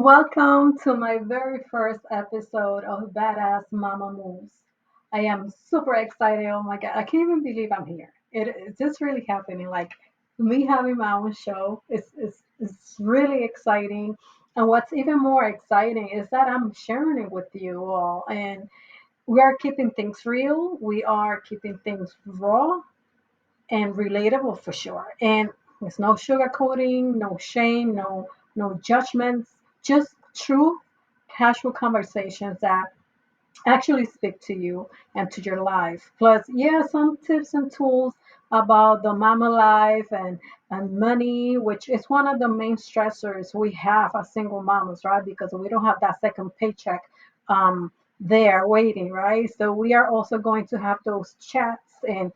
Welcome to my very first episode of Badass Mama Moves. I am super excited. Oh my God. I can't even believe I'm here. It's just really happening. Like me having my own show is really exciting. And what's even more exciting is that I'm sharing it with you all. And we are keeping things real. We are keeping things raw and relatable for sure. And there's no sugarcoating, no shame, no judgments, just true casual conversations that actually speak to you and to your life. Plus, yeah, some tips and tools about the mama life and money, which is one of the main stressors we have as single mamas, right? Because we don't have that second paycheck there waiting, right? So we are also going to have those chats and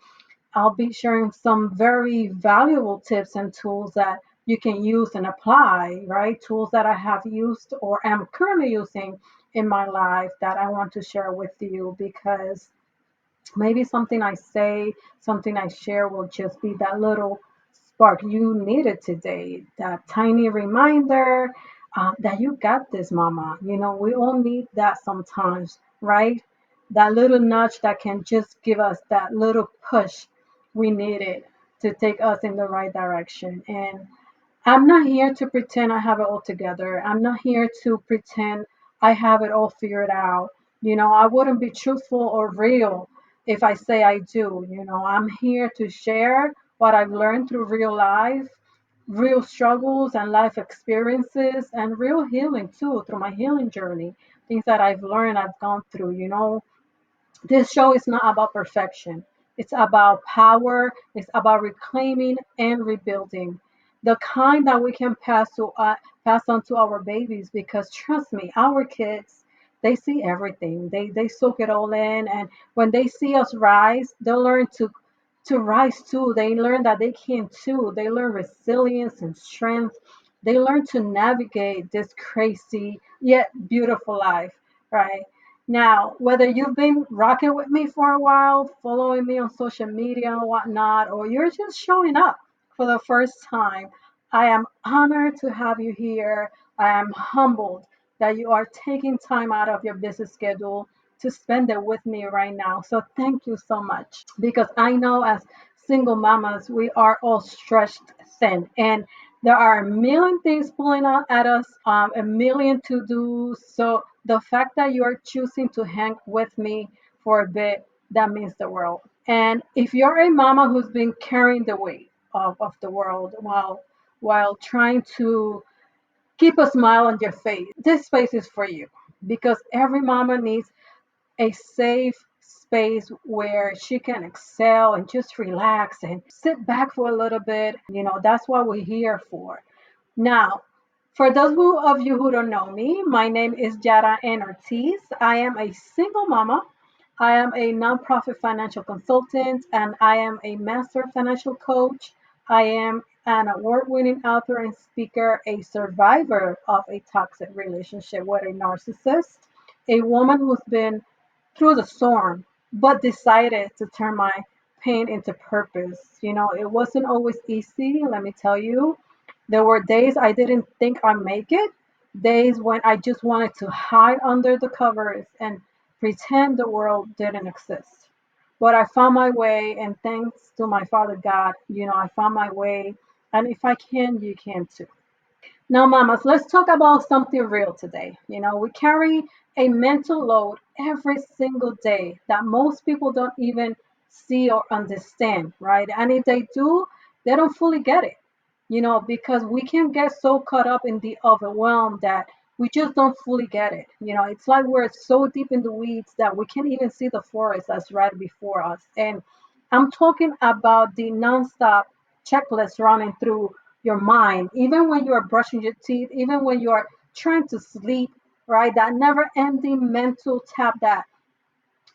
I'll be sharing some very valuable tips and tools that you can use and apply, right? Tools that I have used or am currently using in my life that I want to share with you because maybe something I say, something I share will just be that little spark you needed today, that tiny reminder that you got this, mama. We all need that sometimes, right? That little nudge that can just give us that little push we needed to take us in the right direction. And I'm not here to pretend I have it all together. I'm not here to pretend I have it all figured out. I wouldn't be truthful or real if I say I do. I'm here to share what I've learned through real life, real struggles and life experiences, and real healing too, through my healing journey. Things that I've learned, I've gone through. This show is not about perfection. It's about power. It's about reclaiming and rebuilding, the kind that we can pass on to our babies. Because trust me, our kids, they see everything. They soak it all in, and when they see us rise, they'll learn to rise too. They learn that they can too. They learn resilience and strength. They learn to navigate this crazy yet beautiful life, right? Now, whether you've been rocking with me for a while, following me on social media and whatnot, or you're just showing up for the first time, I am honored to have you here. I am humbled that you are taking time out of your busy schedule to spend it with me right now. So thank you so much because I know as single mamas, we are all stretched thin and there are a million things pulling out at us, a million to do. So the fact that you are choosing to hang with me for a bit, that means the world. And if you're a mama who's been carrying the weight of the world while trying to keep a smile on your face, this space is for you because every mama needs a safe space where she can excel and just relax and sit back for a little bit. That's what we're here for. Now, for those of you who don't know me, my name is Yara N. Ortiz. I am a single mama. I am a nonprofit financial consultant and I am a master financial coach. I am an award winning author and speaker, a survivor of a toxic relationship with a narcissist, a woman who's been through the storm, but decided to turn my pain into purpose. It wasn't always easy, let me tell you. There were days I didn't think I'd make it, days when I just wanted to hide under the covers and pretend the world didn't exist. But I found my way, and thanks to my Father God, I found my way. And if I can, you can too. Now, mamas, let's talk about something real today. We carry a mental load every single day that most people don't even see or understand, right? And if they do, they don't fully get it, because we can get so caught up in the overwhelm that we just don't fully get it. It's like we're so deep in the weeds that we can't even see the forest that's right before us. And I'm talking about the nonstop checklist running through your mind, even when you are brushing your teeth, even when you are trying to sleep, right? That never ending mental tab that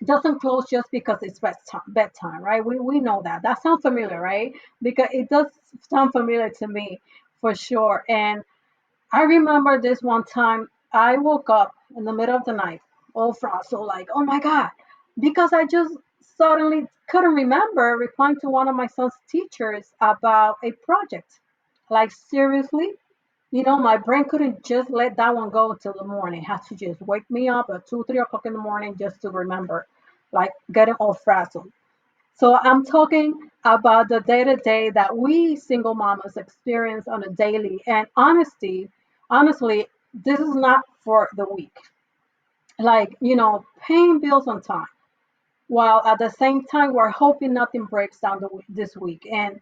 doesn't close just because it's bedtime, right? We know that. That sounds familiar, right? Because it does sound familiar to me for sure. And I remember this one time I woke up in the middle of the night, all frazzled, like, oh my God, because I just suddenly couldn't remember replying to one of my son's teachers about a project. Like, seriously? My brain couldn't just let that one go till the morning. It had to just wake me up at 2, 3 o'clock in the morning just to remember, like getting all frazzled. So I'm talking about the day to day that we single mamas experience on a daily. And honestly, this is not for the weak. Like, paying bills on time, while at the same time we're hoping nothing breaks down this week. And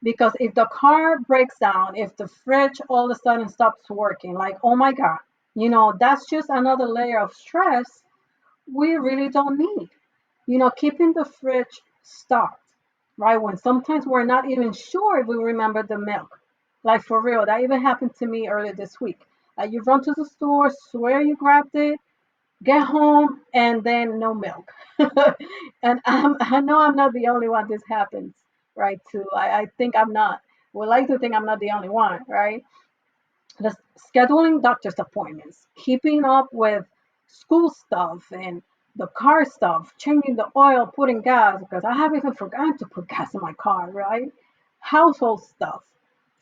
because if the car breaks down, if the fridge all of a sudden stops working, like, oh my God, that's just another layer of stress we really don't need. Keeping the fridge stocked, right? When sometimes we're not even sure if we remember the milk. Like, for real, that even happened to me earlier this week. Like, you run to the store, swear you grabbed it, get home, and then no milk. And I know I'm not the only one this happens, right? Too. I think I'm not. Would like to think I'm not the only one, right? The scheduling doctor's appointments, keeping up with school stuff and the car stuff, changing the oil, putting gas, because I have even forgotten to put gas in my car, right? Household stuff,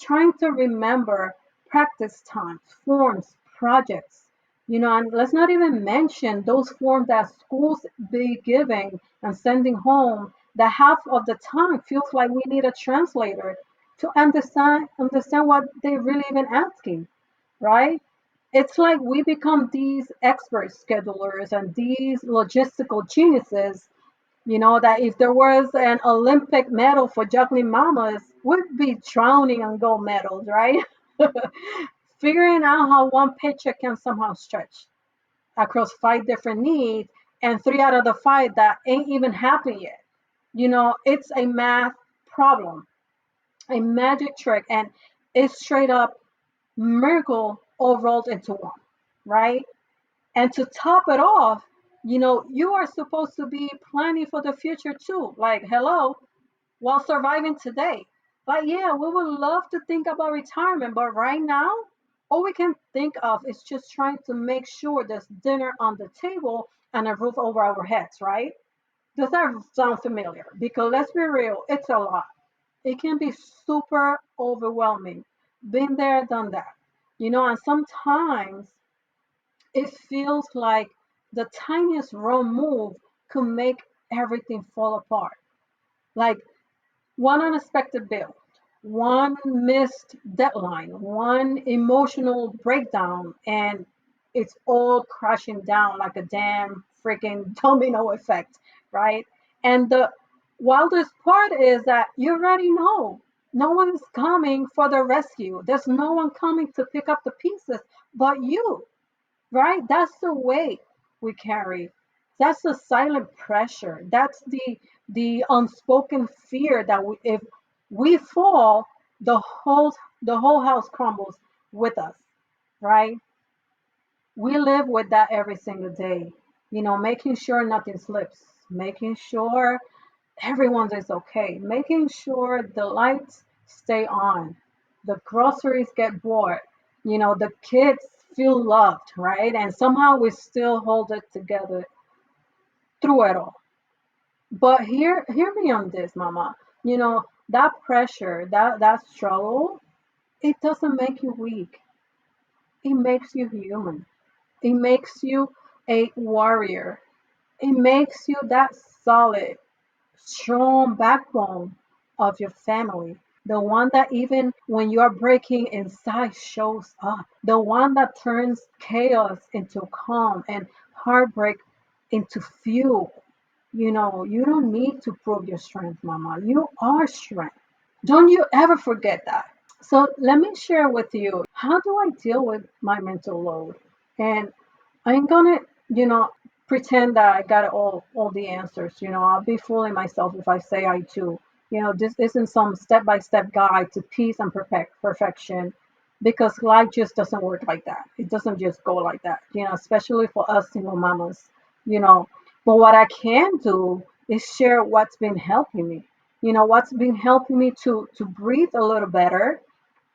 trying to remember practice times, forms, projects, and let's not even mention those forms that schools be giving and sending home that half of the time feels like we need a translator to understand what they're really even asking, right? It's like we become these expert schedulers and these logistical geniuses, that if there was an Olympic medal for juggling mamas, we'd be drowning in gold medals, right? Figuring out how one paycheck can somehow stretch across five different needs and three out of the five that ain't even happened yet. It's a math problem, a magic trick, and it's straight up miracle all rolled into one, right? And to top it off, you are supposed to be planning for the future too. Like, hello, while surviving today. Like, yeah, we would love to think about retirement, but right now, all we can think of is just trying to make sure there's dinner on the table and a roof over our heads, right? Does that sound familiar? Because let's be real, it's a lot. It can be super overwhelming. Been there, done that. And sometimes it feels like the tiniest wrong move could make everything fall apart. Like one unexpected bill, one missed deadline, one emotional breakdown, and it's all crashing down like a damn freaking domino effect, right? And the wildest part is that you already know no one's coming for the rescue. There's no one coming to pick up the pieces but you, right? That's the weight we carry. That's the silent pressure. That's the unspoken fear that if we fall, the whole house crumbles with us, right? We live with that every single day. Making sure nothing slips, making sure everyone's is okay, making sure the lights stay on, the groceries get bought, the kids feel loved, right? And somehow we still hold it together through it all. But hear me on this, mama. That pressure, that struggle, it doesn't make you weak. It makes you human. It makes you a warrior. It makes you that solid, strong backbone of your family. The one that even when you're breaking inside shows up. The one that turns chaos into calm and heartbreak into fuel. You don't need to prove your strength, mama. You are strength. Don't you ever forget that. So let me share with you, how do I deal with my mental load? And I ain't gonna, you know, pretend that I got all the answers. I'll be fooling myself if I say I do. This isn't some step-by-step guide to peace and perfection, because life just doesn't work like that. It doesn't just go like that. Especially for us single mamas. You know, but what I can do is share what's been helping me. What's been helping me to breathe a little better,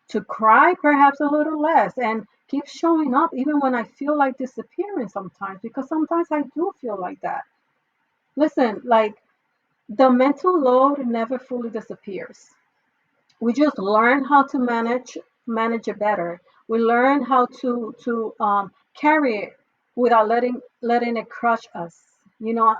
to cry perhaps a little less, and keep showing up even when I feel like disappearing sometimes, because sometimes I do feel like that. Listen, like, the mental load never fully disappears. We just learn how to manage it better. We learn how to carry it without letting it crush us.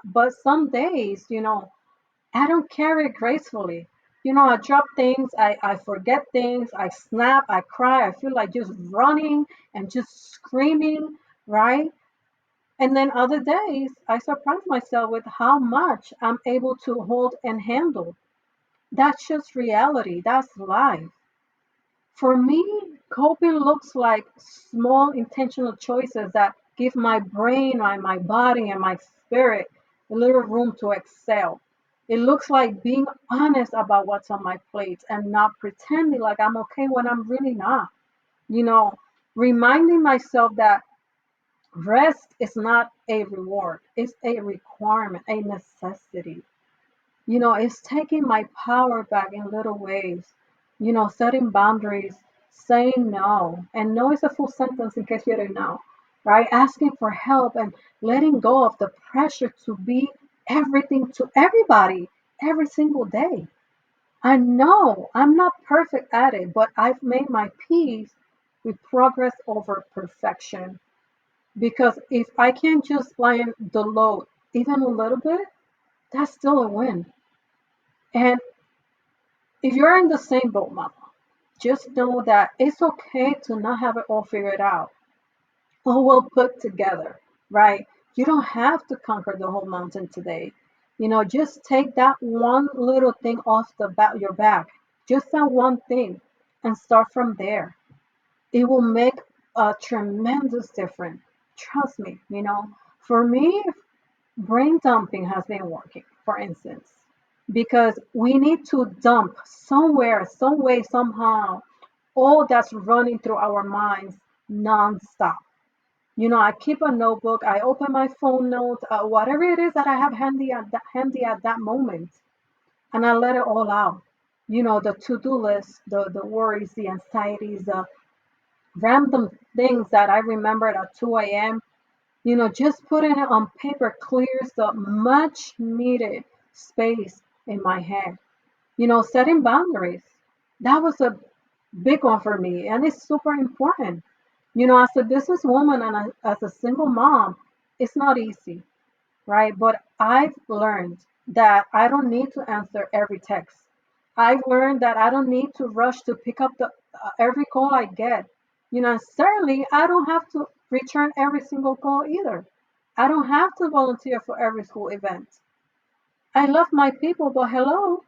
But some days, I don't carry it gracefully. I drop things, I forget things, I snap, I cry, I feel like just running and just screaming, right? And then other days, I surprise myself with how much I'm able to hold and handle. That's just reality. That's life. For me, coping looks like small intentional choices that give my brain and my body and my spirit a little room to excel. It looks like being honest about what's on my plate and not pretending like I'm okay when I'm really not. You know, Reminding myself that rest is not a reward, it's a requirement, a necessity. It's taking my power back in little ways, setting boundaries, saying no. And no is a full sentence in case you didn't know, right? Asking for help and letting go of the pressure to be everything to everybody every single day. I know I'm not perfect at it, but I've made my peace with progress over perfection. Because if I can just lighten the load even a little bit, that's still a win. And if you're in the same boat, mama, just know that it's okay to not have it all figured out, all well put together, right? You don't have to conquer the whole mountain today. Just take that one little thing off your back, just that one thing, and start from there. It will make a tremendous difference. Trust me. For me, brain dumping has been working, for instance, because we need to dump somewhere, some way, somehow, all that's running through our minds nonstop. I keep a notebook, I open my phone notes, whatever it is that I have handy at that moment, and I let it all out. The to-do list, the worries, the anxieties, the random things that I remembered at 2 a.m. Just putting it on paper clears the much needed space in my head. Setting boundaries. That was a big one for me, and it's super important. As a businesswoman and as a single mom, it's not easy, right? But I've learned that I don't need to answer every text. I've learned that I don't need to rush to pick up the every call I get. And certainly I don't have to return every single call either. I don't have to volunteer for every school event. I love my people, but hello,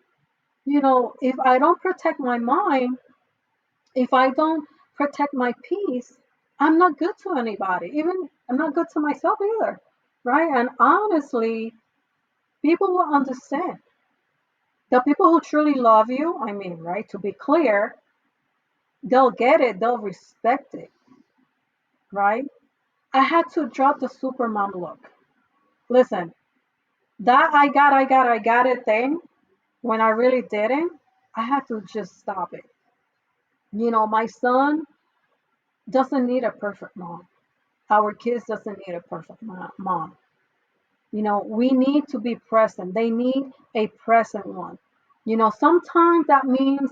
if I don't protect my mind, if I don't protect my peace, I'm not good to anybody. Even I'm not good to myself either, right? And honestly, people will understand. The people who truly love you, I mean, right, to be clear, they'll get it, they'll respect it, right? I had to drop the supermom look. Listen, that I got it thing, when I really didn't, I had to just stop it. My son doesn't need a perfect mom. Our kids doesn't need a perfect mom. We need to be present. They need a present one. Sometimes that means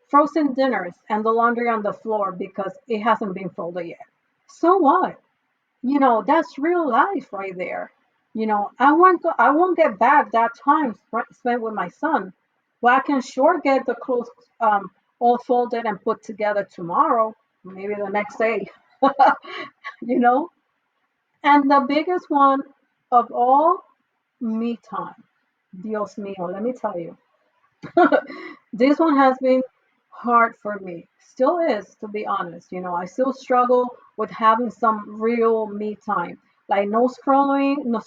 frozen dinners and the laundry on the floor because it hasn't been folded yet. So what? That's real life right there. I won't get back that time spent with my son, but I can sure get the clothes all folded and put together tomorrow, maybe the next day. you know. And the biggest one of all, me time. Dios mío, let me tell you. This one has been hard for me. Still is, to be honest. I still struggle with having some real me time. Like no scrolling, no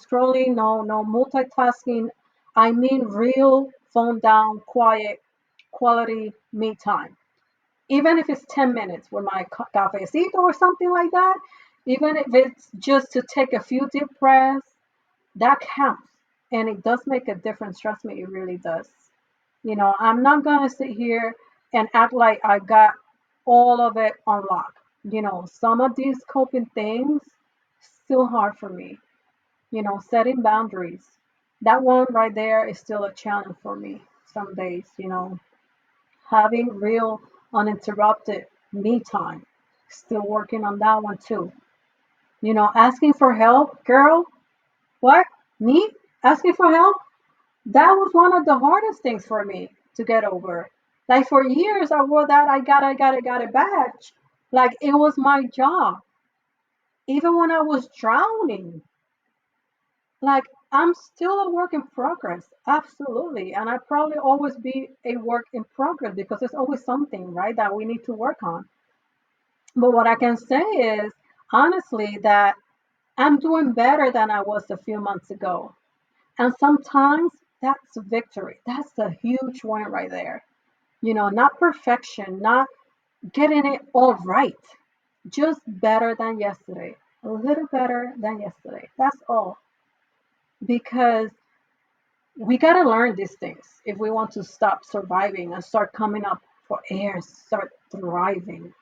multitasking. I mean real phone down, quiet, quality me time. Even if it's 10 minutes with my cafecito or something like that, even if it's just to take a few deep breaths, that counts. And it does make a difference. Trust me, it really does. I'm not going to sit here and act like I got all of it on lock. Some of these coping things still hard for me. Setting boundaries. That one right there is still a challenge for me some days. Having real uninterrupted me time. Still working on that one too. Asking for help, girl. What? Me? Asking for help? That was one of the hardest things for me to get over. Like for years, I wore that I got it badge. Like it was my job. Even when I was drowning, like I'm still a work in progress. Absolutely. And I probably always be a work in progress because there's always something, right, that we need to work on. But what I can say is, honestly, that I'm doing better than I was a few months ago. And sometimes that's a victory. That's a huge one right there. Not perfection, not getting it all right, just better than yesterday. A little better than yesterday. That's all. Because we got to learn these things if we want to stop surviving and start coming up for air, start thriving.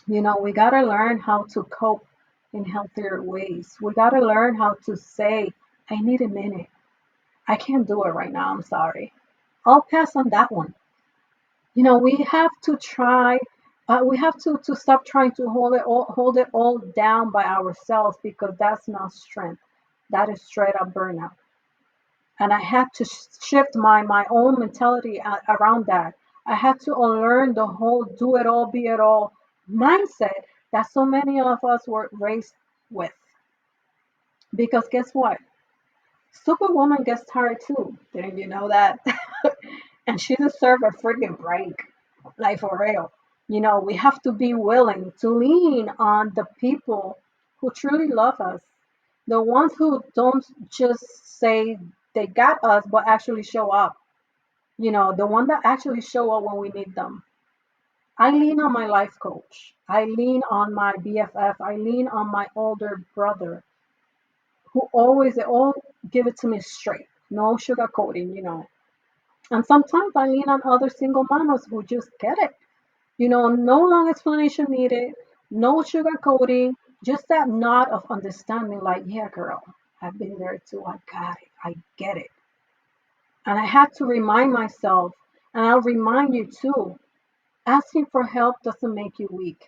We got to learn how to cope in healthier ways. We got to learn how to say, I need a minute. I can't do it right now. I'm sorry. I'll pass on that one. We have to try. We have to stop trying to hold it all down by ourselves because that's not strength. That is straight up burnout. And I had to shift my own mentality around that. I had to unlearn the whole do it all, be it all mindset that so many of us were raised with. Because guess what? Superwoman gets tired too. Didn't you know that? And she deserves a freaking break. Like for real. We have to be willing to lean on the people who truly love us. The ones who don't just say they got us, but actually show up. The one that actually show up when we need them. I lean on my life coach. I lean on my BFF. I lean on my older brother who always, they all give it to me straight. No sugarcoating. And sometimes I lean on other single mamas who just get it. No long explanation needed, no sugarcoating, just that nod of understanding, like, yeah, girl, I've been there too. I got it. I get it. And I had to remind myself, and I'll remind you too, asking for help doesn't make you weak.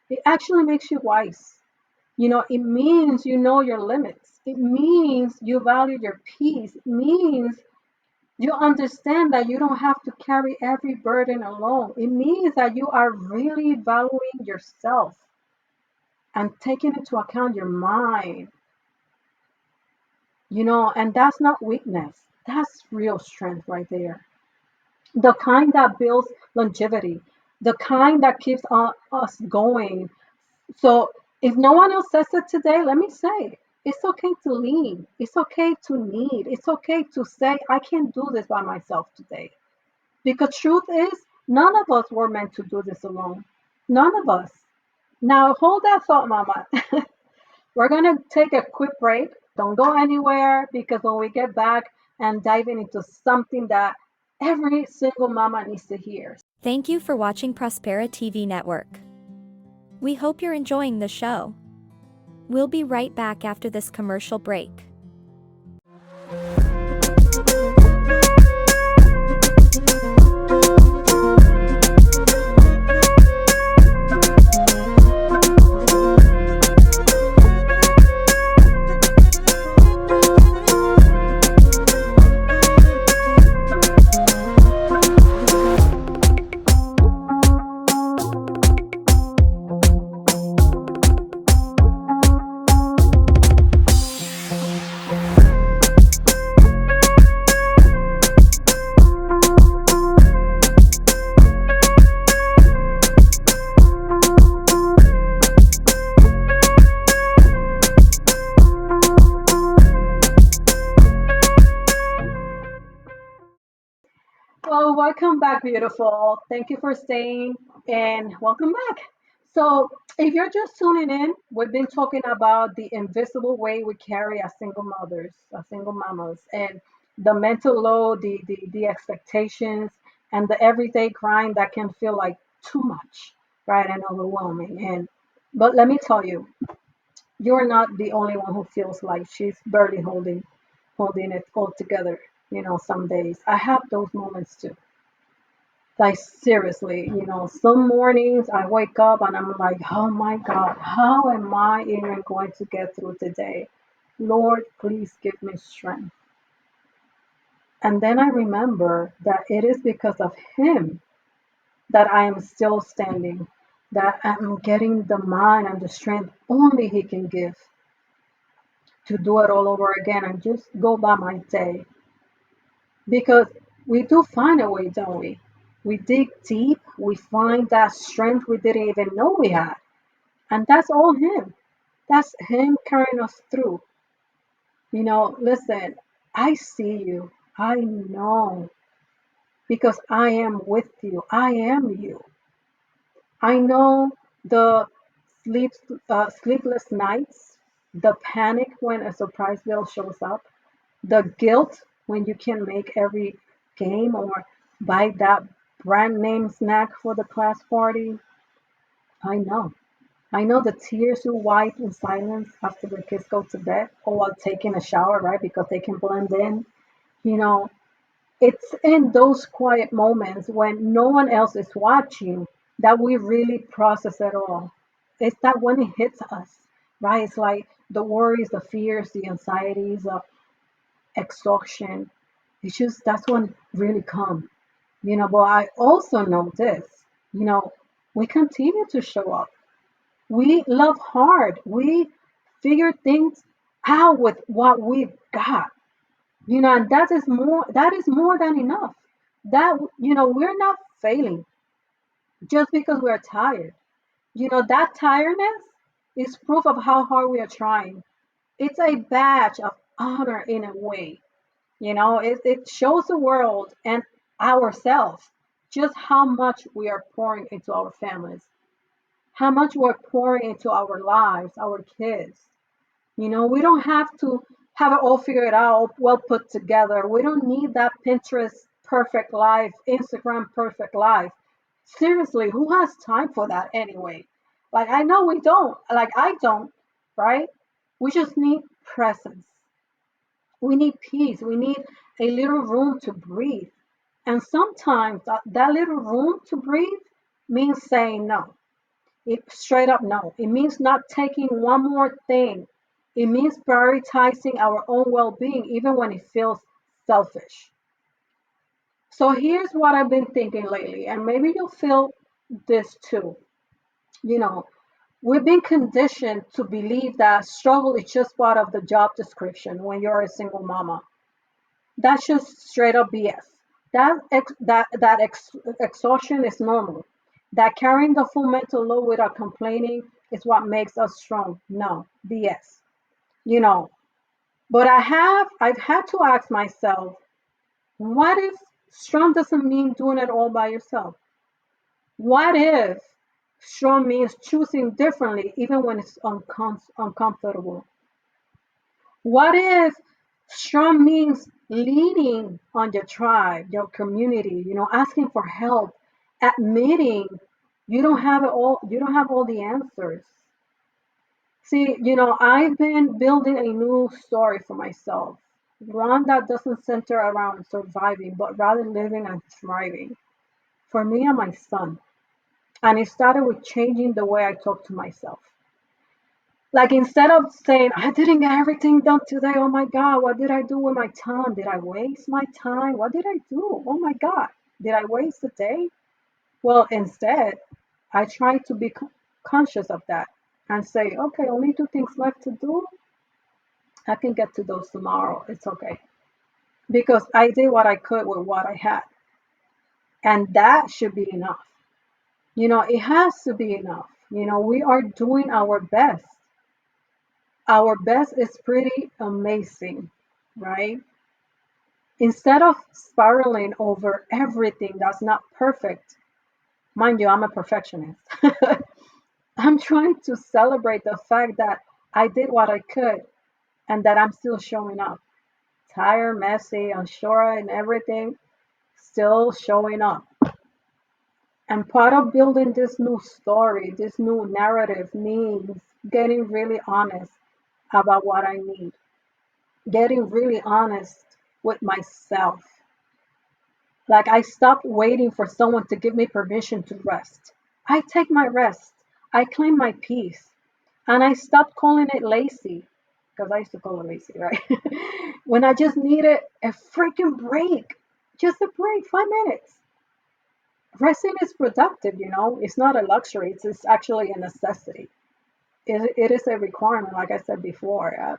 It actually makes you wise. It means you know your limits. It means you value your peace. It means you understand that you don't have to carry every burden alone. It means that you are really valuing yourself and taking into account your mind, and that's not weakness. That's real strength right there. The kind that builds longevity, the kind that keeps us going. So if no one else says it today, let me say it's okay to lean. It's okay to need. It's okay to say, I can't do this by myself today. Because truth is, none of us were meant to do this alone. None of us. Now hold that thought, mama. We're gonna take a quick break. Don't go anywhere because when we get back and diving into something that every single mama needs to hear. Thank you for watching Prospera TV Network. We hope you're enjoying the show. We'll be right back after this commercial break. Well, welcome back, beautiful. Thank you for staying and welcome back. So, if you're just tuning in, we've been talking about the invisible way we carry as single mothers, as single mamas, and the mental load, the expectations, and the everyday grind that can feel like too much, right, and overwhelming. But let me tell you, you're not the only one who feels like she's barely holding it all together. Some days I have those moments too. Like seriously, some mornings I wake up and I'm like, oh my God, how am I even going to get through today? Lord, please give me strength. And then I remember that it is because of Him that I am still standing, that I'm getting the mind and the strength only He can give to do it all over again and just go by my day. Because we do find a way, don't we? We dig deep, we find that strength we didn't even know we had. And that's all Him. That's Him carrying us through. Listen, I see you. I know because I am with you. I am you. I know the sleep, sleepless nights, the panic when a surprise bill shows up, the guilt when you can make every game or buy that brand name snack for the class party. I know. I know the tears you wipe in silence after the kids go to bed or while taking a shower, right? Because they can blend in. You know, it's in those quiet moments when no one else is watching that we really process it all. It's that when it hits us, right? It's like the worries, the fears, the anxieties, the exhaustion. It's just that's when really come. But I also know this, you know, we continue to show up. We love hard. We figure things out with what we've got. And that is more than enough. That we're not failing just because we're tired. That tiredness is proof of how hard we are trying. It's a badge of honor in a way. It shows the world and ourselves just how much we are pouring into our families, how much we're pouring into our lives, our kids. We don't have to have it all figured out, well put together. We don't need that Pinterest perfect life, Instagram perfect life. Seriously, who has time for that anyway? Like, I know we don't. Like, I don't, right? We just need presence. We need peace. We need a little room to breathe. And sometimes that little room to breathe means saying no. It straight up no. It means not taking one more thing. It means prioritizing our own well-being even when it feels selfish. So here's what I've been thinking lately, and maybe you'll feel this too. You know, we've been conditioned to believe that struggle is just part of the job description when you're a single mama. That's just straight up BS. Exhaustion is normal. That carrying the full mental load without complaining is what makes us strong. No, BS. You know, but I've had to ask myself, what if strong doesn't mean doing it all by yourself? What if strong means choosing differently even when it's uncomfortable? What if strong means leaning on your tribe, your community, asking for help, admitting you don't have all the answers. See, I've been building a new story for myself, one that doesn't center around surviving, but rather living and thriving for me and my son. And it started with changing the way I talk to myself. Like instead of saying, I didn't get everything done today, oh my God, what did I do with my time? Did I waste my time? What did I do? Oh my God, did I waste the day? Well, instead, I try to be conscious of that and say, okay, only two things left to do. I can get to those tomorrow. It's okay. Because I did what I could with what I had. And that should be enough. It has to be enough. We are doing our best. Our best is pretty amazing, right? Instead of spiraling over everything that's not perfect, mind you, I'm a perfectionist. I'm trying to celebrate the fact that I did what I could and that I'm still showing up. Tired, messy, unsure, and everything, still showing up. And part of building this new story, this new narrative means getting really honest about what I need, getting really honest with myself. Like I stopped waiting for someone to give me permission to rest. I take my rest. I claim my peace. And I stopped calling it lazy. Because I used to call it lazy, right? When I just needed a freaking break. Just a break, 5 minutes. Resting is productive, you know. It's not a luxury. It's actually a necessity. It is a requirement, like I said before.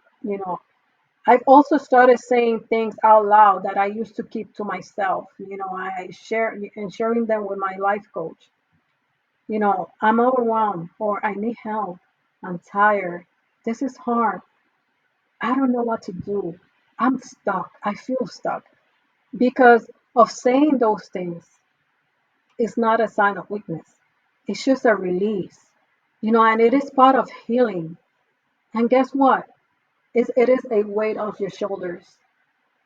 I've also started saying things out loud that I used to keep to myself. I share and sharing them with my life coach. I'm overwhelmed or I need help. I'm tired. This is hard. I don't know what to do. I'm stuck. I feel stuck. Because of saying those things is not a sign of weakness. It's just a release. And it is part of healing. And guess what? It is a weight off your shoulders.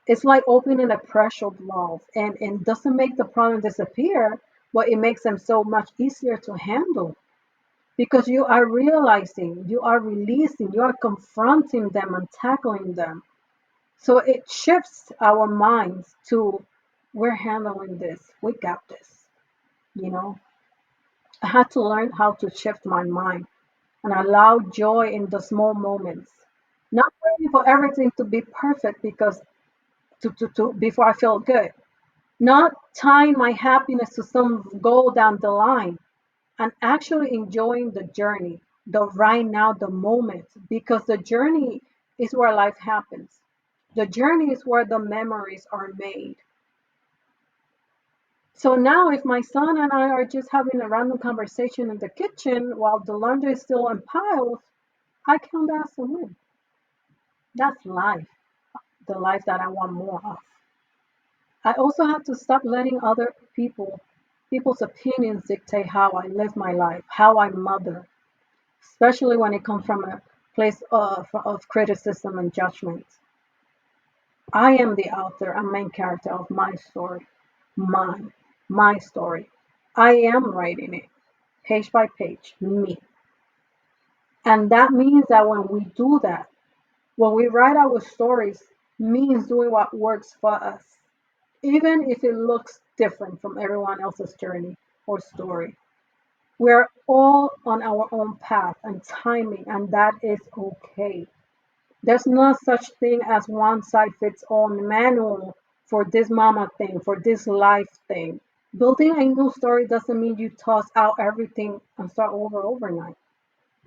It's like opening a pressure valve and doesn't make the problem disappear, but it makes them so much easier to handle because you are realizing, you are releasing, you are confronting them and tackling them. So it shifts our minds to we're handling this, we got this. You know, I had to learn how to shift my mind and allow joy in the small moments, not waiting for everything to be perfect because to before I feel good. Not tying my happiness to some goal down the line and actually enjoying the journey, the right now, the moment, because the journey is where life happens. The journey is where the memories are made. So now, if my son and I are just having a random conversation in the kitchen while the laundry is still in piles, I count that as a win. That's life, the life that I want more of. I also have to stop letting other people's opinions dictate how I live my life, how I mother, especially when it comes from a place of criticism and judgment. I am the author and main character of my story, mine, my story. I am writing it, page by page, me. And that means that when we do that, when we write our stories, means doing what works for us, even if it looks different from everyone else's journey or story. We're all on our own path and timing, and that is okay. There's no such thing as one size fits all manual for this mama thing, for this life thing. Building a new story doesn't mean you toss out everything and start over overnight.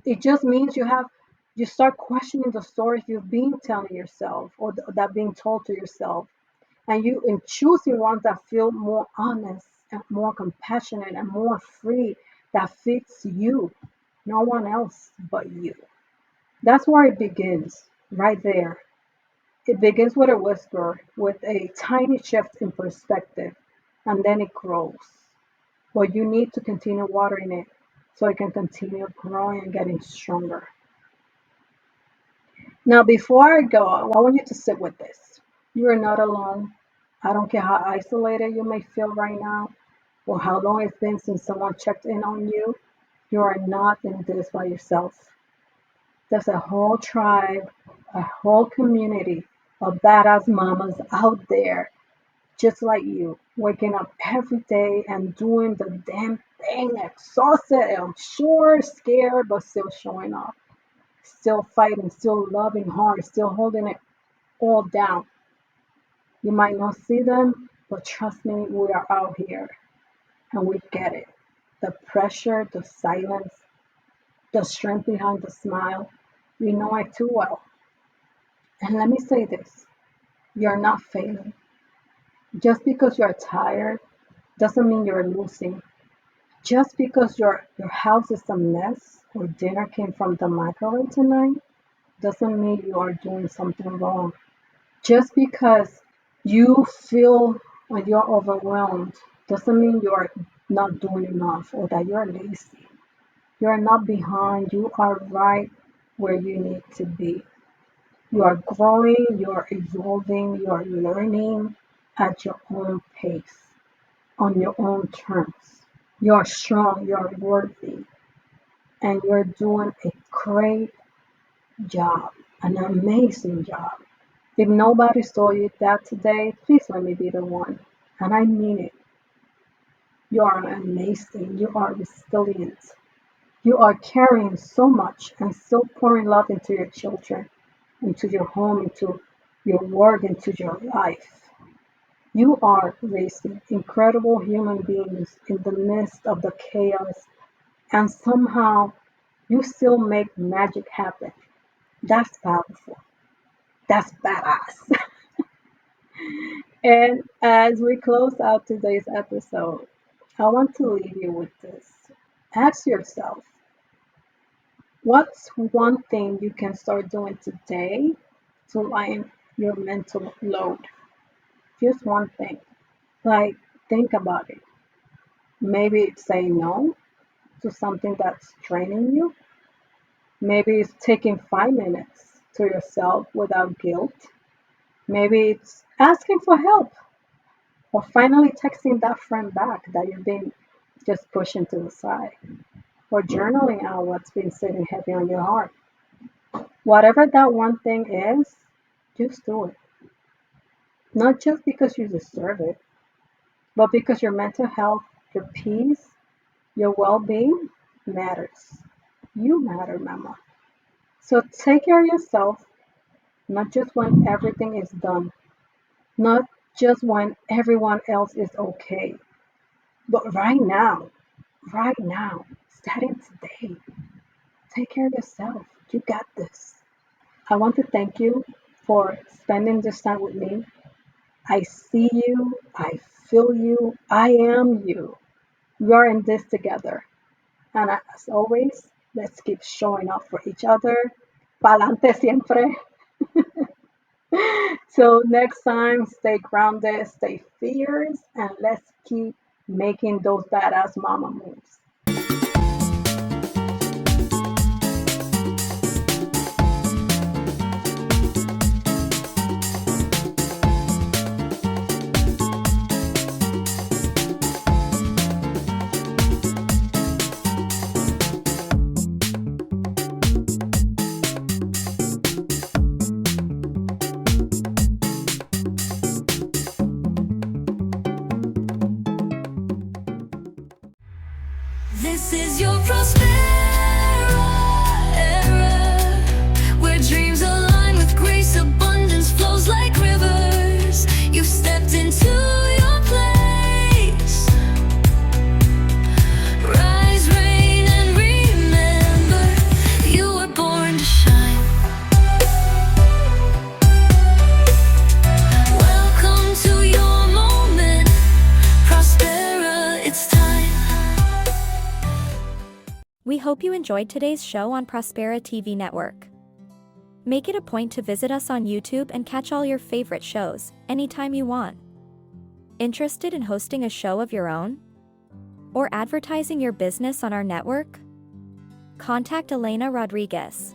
It just means you start questioning the stories you've been telling yourself or that being told to yourself, and you in choosing ones that feel more honest and more compassionate and more free, that fits you, no one else but you. That's where it begins, right there. It begins with a whisper, with a tiny shift in perspective, and then it grows. But you need to continue watering it so it can continue growing and getting stronger. Now, before I go, I want you to sit with this. You are not alone. I don't care how isolated you may feel right now or how long it's been since someone checked in on you. You are not in this by yourself. There's a whole tribe, a whole community of badass mamas out there just like you, waking up every day and doing the damn thing, exhausted, I'm sure, scared, but still showing up, still fighting, still loving hard, still holding it all down. You might not see them, but trust me, we are out here and we get it. The pressure, the silence, the strength behind the smile, we know it too well. And let me say this, you're not failing. Just because you're tired doesn't mean you're losing. Just because your house is a mess or dinner came from the microwave tonight doesn't mean you are doing something wrong. Just because you feel when you're overwhelmed doesn't mean you're not doing enough or that you're lazy. You're not behind. You are right where you need to be. You are growing, you are evolving, you are learning at your own pace, on your own terms. You are strong, you are worthy, and you're doing a great job, an amazing job. If nobody told you that today, please let me be the one. And I mean it. You are amazing. You are resilient. You are carrying so much and still pouring love into your children, into your home, into your work, into your life. You are raising incredible human beings in the midst of the chaos, and somehow you still make magic happen. That's powerful. That's badass. And as we close out today's episode, I want to leave you with this. Ask yourself, what's one thing you can start doing today to lighten your mental load? Just one thing. Like, think about it. Maybe it's saying no to something that's draining you. Maybe it's taking 5 minutes to yourself without guilt. Maybe it's asking for help or finally texting that friend back that you've been just pushing to the side or journaling out what's been sitting heavy on your heart. Whatever that one thing is, just do it. Not just because you deserve it, but because your mental health, your peace, your well being matters. You matter, mama. So take care of yourself, not just when everything is done, not just when everyone else is okay, but right now, starting today. Take care of yourself. You got this. I want to thank you for spending this time with me. I see you. I feel you. I am you. We are in this together. And as always, let's keep showing up for each other. Pa'lante siempre. Till next time, stay grounded, stay fierce, and let's keep making those badass mama moves. This is your Prospera era, where dreams align with grace, abundance flows like rivers. You've stepped into your place. Rise, reign, and remember, you were born to shine. Welcome to your moment, Prospera, it's time. We hope you enjoyed today's show on Prospera TV Network. Make it a point to visit us on YouTube and catch all your favorite shows anytime you want. Interested in hosting a show of your own? Or advertising your business on our network? Contact Elena Rodriguez.